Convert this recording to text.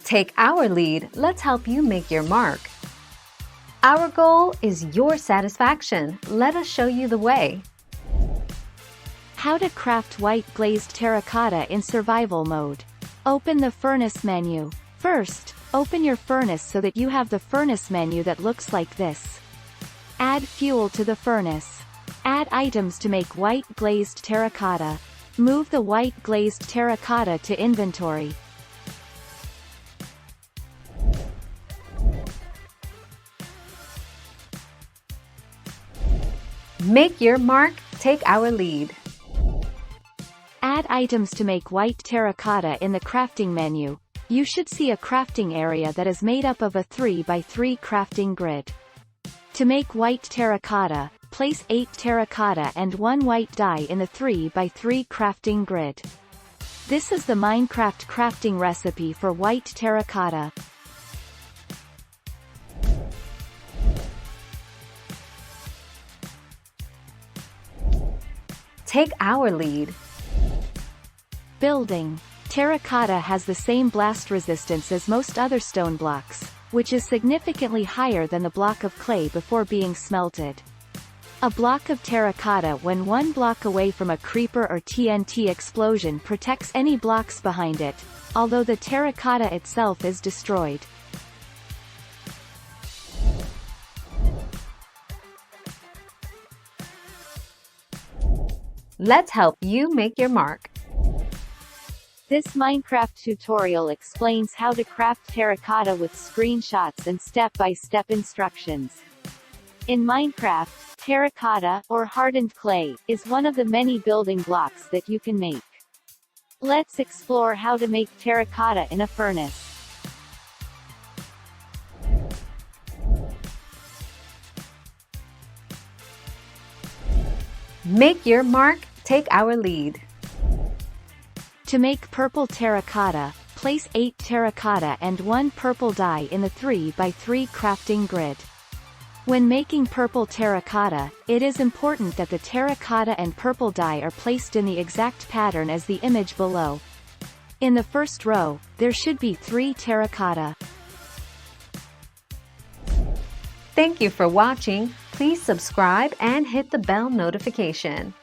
Take our lead, let's help you make your mark. Our goal is your satisfaction. Let us show you the way. How to craft white glazed terracotta in survival mode. Open the furnace menu. First, open your furnace so that you have the furnace menu that looks like this. Add fuel to the furnace. Add items to make white glazed terracotta. Move the white glazed terracotta to inventory. Make your mark, take our lead. Add items to make white terracotta in the crafting menu. You should see a crafting area that is made up of a 3x3 crafting grid. To make white terracotta, place 8 terracotta and 1 white dye in the 3x3 crafting grid. This is the Minecraft crafting recipe for white terracotta. Take our lead. Building. Terracotta has the same blast resistance as most other stone blocks, which is significantly higher than the block of clay before being smelted. A block of terracotta when 1 block away from a creeper or TNT explosion protects any blocks behind it, although the terracotta itself is destroyed. Let's help you make your mark. This Minecraft tutorial explains how to craft terracotta with screenshots and step-by-step instructions. In Minecraft, terracotta, or hardened clay, is one of the many building blocks that you can make. Let's explore how to make terracotta in a furnace. Make your mark, take our lead. To make purple terracotta, place 8 terracotta and 1 purple dye in the 3x3 crafting grid. When making purple terracotta, it is important that the terracotta and purple dye are placed in the exact pattern as the image below. In the first row, there should be 3 terracotta. Thank you for watching. Please subscribe and hit the bell notification.